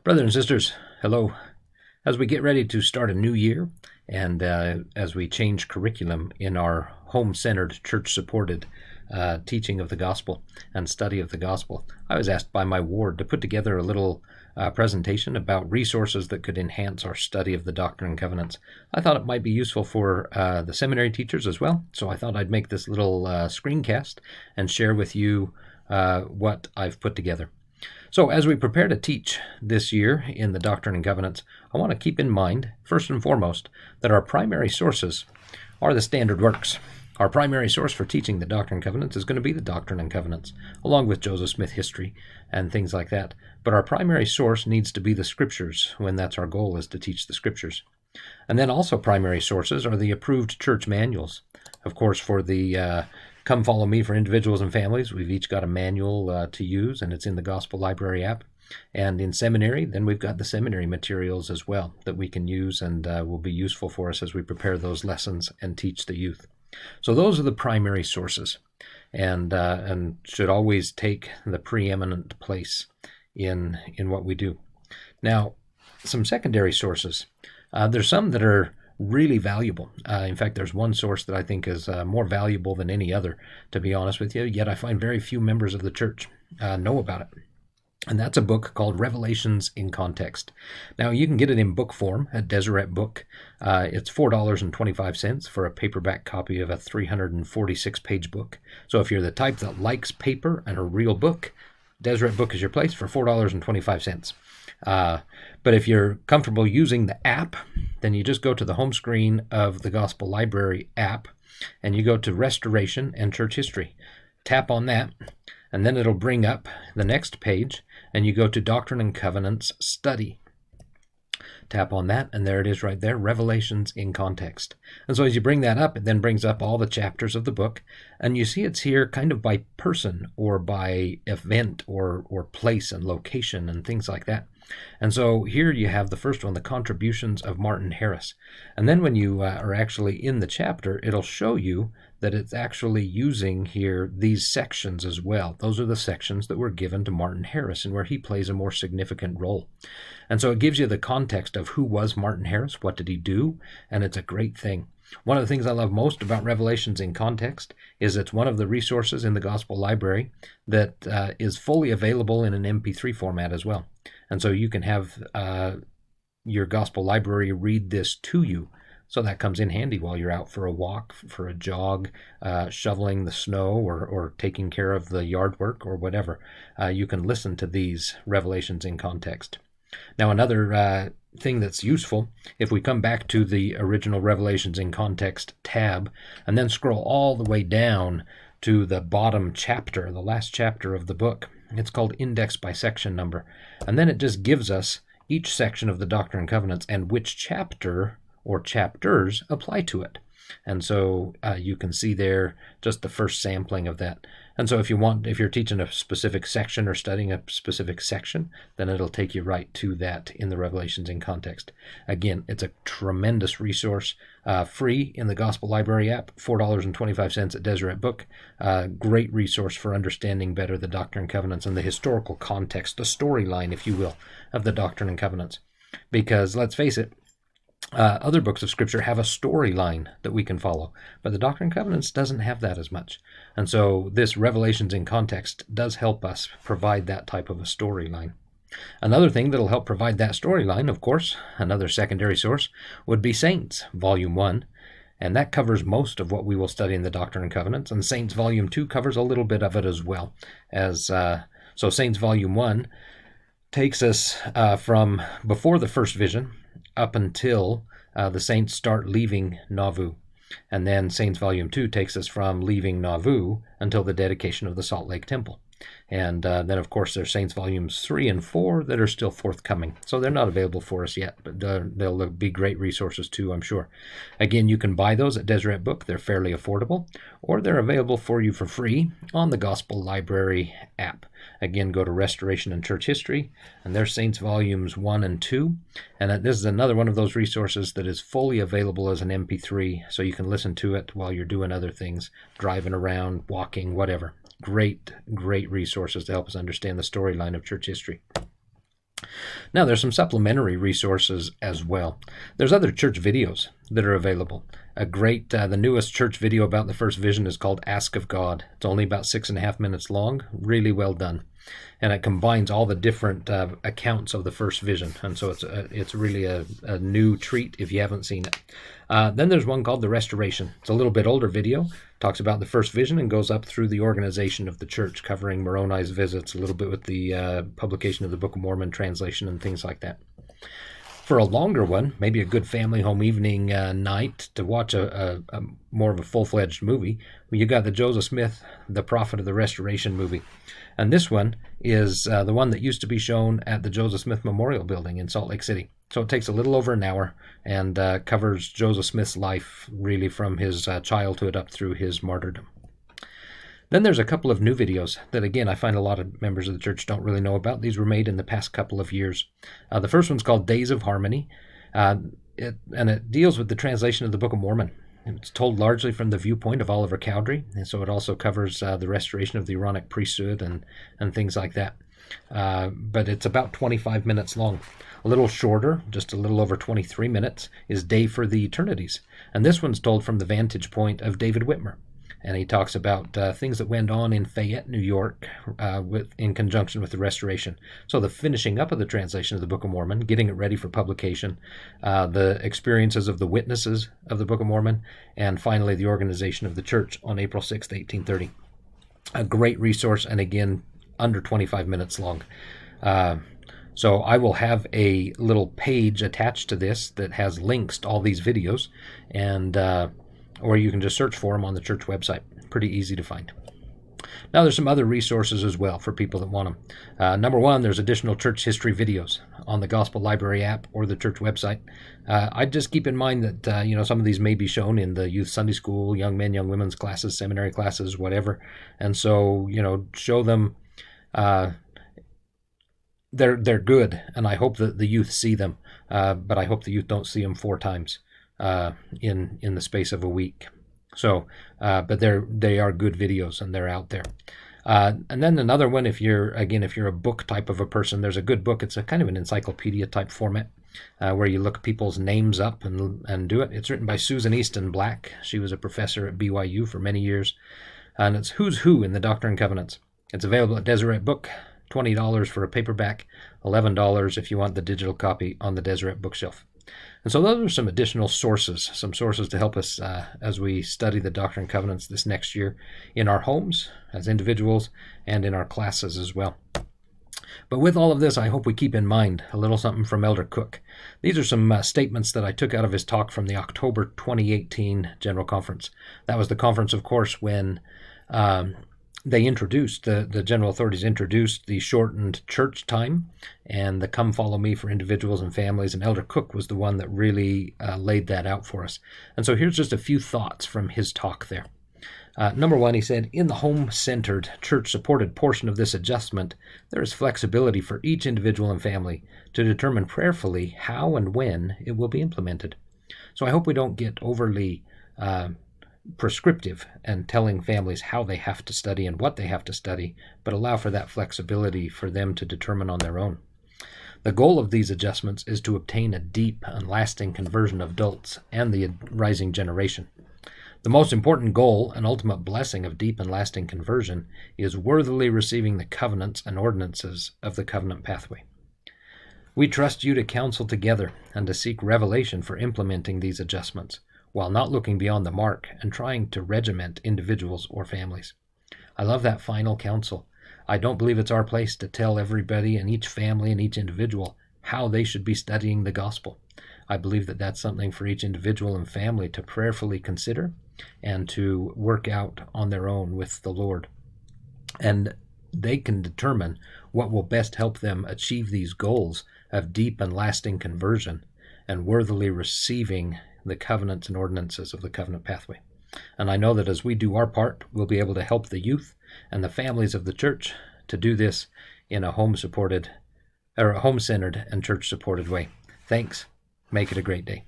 Brothers and sisters, hello. As we get ready to start a new year, and as we change curriculum in our home-centered, church-supported teaching of the gospel and study of the gospel, I was asked by my ward to put together a little presentation about resources that could enhance our study of the Doctrine and Covenants. I thought it might be useful for the seminary teachers as well, so I thought I'd make this little screencast and share with you what I've put together. So as we prepare to teach this year in the Doctrine and Covenants, I want to keep in mind, first and foremost, that our primary sources are the standard works. Our primary source for teaching the Doctrine and Covenants is going to be the Doctrine and Covenants, along with Joseph Smith history and things like that. But our primary source needs to be the Scriptures, when that's our goal, is to teach the Scriptures. And then also primary sources are the approved church manuals. Of course, for the Come Follow Me for individuals and families, we've each got a manual to use, and it's in the Gospel Library app. And in seminary, then we've got the seminary materials as well that we can use and will be useful for us as we prepare those lessons and teach the youth. So those are the primary sources, and should always take the preeminent place in what we do. Now, some secondary sources. There's some that are really valuable. In fact, there's one source that I think is more valuable than any other, to be honest with you, yet I find very few members of the church know about it. And that's a book called Revelations in Context. Now, you can get it in book form at Deseret Book. It's $4.25 for a paperback copy of a 346-page book. So if you're the type that likes paper and a real book, Deseret Book is your place for $4.25. But if you're comfortable using the app, then you just go to the home screen of the Gospel Library app, and you go to Restoration and Church History. Tap on that, and then it'll bring up the next page, and you go to Doctrine and Covenants Study. Tap on that, and there it is right there, Revelations in Context. And so as you bring that up, it then brings up all the chapters of the book, and you see it's here kind of by person or by event or place and location and things like that. And so here you have the first one, the contributions of Martin Harris. And then when you are actually in the chapter, it'll show you that it's actually using here these sections as well. Those are the sections that were given to Martin Harris and where he plays a more significant role. And so it gives you the context of who was Martin Harris, what did he do, and it's a great thing. One of the things I love most about Revelations in Context is it's one of the resources in the Gospel Library that is fully available in an MP3 format as well. And so you can have your Gospel Library read this to you. So that comes in handy while you're out for a walk, for a jog, shoveling the snow, or taking care of the yard work or whatever. You can listen to these Revelations in Context. Now, another thing that's useful, if we come back to the original Revelations in Context tab, and then scroll all the way down to the bottom chapter, the last chapter of the book, it's called Index by Section Number. And then it just gives us each section of the Doctrine and Covenants and which chapter or chapters apply to it. And so you can see there just the first sampling of that. And so if you're teaching a specific section or studying a specific section, then it'll take you right to that in the Revelations in Context. Again, it's a tremendous resource, free in the Gospel Library app, $4.25 at Deseret Book. Great resource for understanding better the Doctrine and Covenants and the historical context, the storyline, if you will, of the Doctrine and Covenants. Because let's face it, other books of Scripture have a storyline that we can follow, but the Doctrine and Covenants doesn't have that as much. And so this Revelations in Context does help us provide that type of a storyline. Another thing that'll help provide that storyline, of course, another secondary source, would be Saints, Volume 1, and that covers most of what we will study in the Doctrine and Covenants, and Saints Volume 2 covers a little bit of it as well. So Saints Volume 1 takes us from before the first vision up until the saints start leaving Nauvoo. And then Saints Volume 2 takes us from leaving Nauvoo until the dedication of the Salt Lake Temple. And then, of course, there's Saints Volumes 3 and 4 that are still forthcoming. So they're not available for us yet, but they'll be great resources too, I'm sure. Again, you can buy those at Deseret Book. They're fairly affordable, or they're available for you for free on the Gospel Library app. Again, go to Restoration and Church History, and there's Saints Volumes 1 and 2. And this is another one of those resources that is fully available as an MP3, so you can listen to it while you're doing other things, driving around, walking, whatever. Great resources to help us understand the storyline of church history. Now, there's some supplementary resources as well. There's other church videos that are available. The newest church video about the first vision is called Ask of God. It's only about 6.5 minutes long, really well done. And it combines all the different accounts of the first vision. And so it's really a new treat if you haven't seen it. Then there's one called The Restoration. It's a little bit older video, talks about the first vision and goes up through the organization of the church, covering Moroni's visits, a little bit with the publication of the Book of Mormon translation and things like that. For a longer one, maybe a good family home evening night to watch a more of a full-fledged movie, you got the Joseph Smith, The Prophet of the Restoration movie. And this one is the one that used to be shown at the Joseph Smith Memorial Building in Salt Lake City. So it takes a little over an hour and covers Joseph Smith's life really from his childhood up through his martyrdom. Then there's a couple of new videos that, again, I find a lot of members of the church don't really know about. These were made in the past couple of years. The first one's called Days of Harmony, and it deals with the translation of the Book of Mormon. It's told largely from the viewpoint of Oliver Cowdery, and so it also covers the restoration of the Aaronic priesthood and things like that. But it's about 25 minutes long. A little shorter, just a little over 23 minutes, is Day for the Eternities. And this one's told from the vantage point of David Whitmer. And he talks about things that went on in Fayette, New York, in conjunction with the restoration. So the finishing up of the translation of the Book of Mormon, getting it ready for publication, the experiences of the witnesses of the Book of Mormon, and finally the organization of the church on April 6th, 1830. A great resource, and again, under 25 minutes long. So I will have a little page attached to this that has links to all these videos, and or you can just search for them on the church website. Pretty easy to find. Now there's some other resources as well for people that want them. Number one, there's additional church history videos on the Gospel Library app or the church website. I just keep in mind that some of these may be shown in the youth Sunday school, young men, young women's classes, seminary classes, whatever. And so show them. They're good, and I hope that the youth see them. But I hope the youth don't see them 4 times. In the space of a week. So, but they are good videos and they're out there. And then another one, if you're a book type of a person, there's a good book. It's a kind of an encyclopedia type format where you look people's names up and do it. It's written by Susan Easton Black. She was a professor at BYU for many years. And it's Who's Who in the Doctrine and Covenants. It's available at Deseret Book, $20 for a paperback, $11 if you want the digital copy on the Deseret bookshelf. And so those are some additional sources, to help us as we study the Doctrine and Covenants this next year in our homes as individuals and in our classes as well. But with all of this, I hope we keep in mind a little something from Elder Cook. These are some statements that I took out of his talk from the October 2018 General Conference. That was the conference, of course, when they introduced, the general authorities introduced the shortened church time and the come follow me for individuals and families, and Elder Cook was the one that really laid that out for us. And so here's just a few thoughts from his talk there. Number one, he said, in the home-centered, church-supported portion of this adjustment, there is flexibility for each individual and family to determine prayerfully how and when it will be implemented. So I hope we don't get overly prescriptive and telling families how they have to study and what they have to study, but allow for that flexibility for them to determine on their own. The goal of these adjustments is to obtain a deep and lasting conversion of adults and the rising generation. The most important goal and ultimate blessing of deep and lasting conversion is worthily receiving the covenants and ordinances of the covenant pathway. We trust you to counsel together and to seek revelation for implementing these adjustments, while not looking beyond the mark and trying to regiment individuals or families. I love that final counsel. I don't believe it's our place to tell everybody and each family and each individual how they should be studying the gospel. I believe that that's something for each individual and family to prayerfully consider and to work out on their own with the Lord. And they can determine what will best help them achieve these goals of deep and lasting conversion and worthily receiving the covenants and ordinances of the covenant pathway. And I know that as we do our part, we'll be able to help the youth and the families of the church to do this in a home-centered and church-supported way. Thanks. Make it a great day.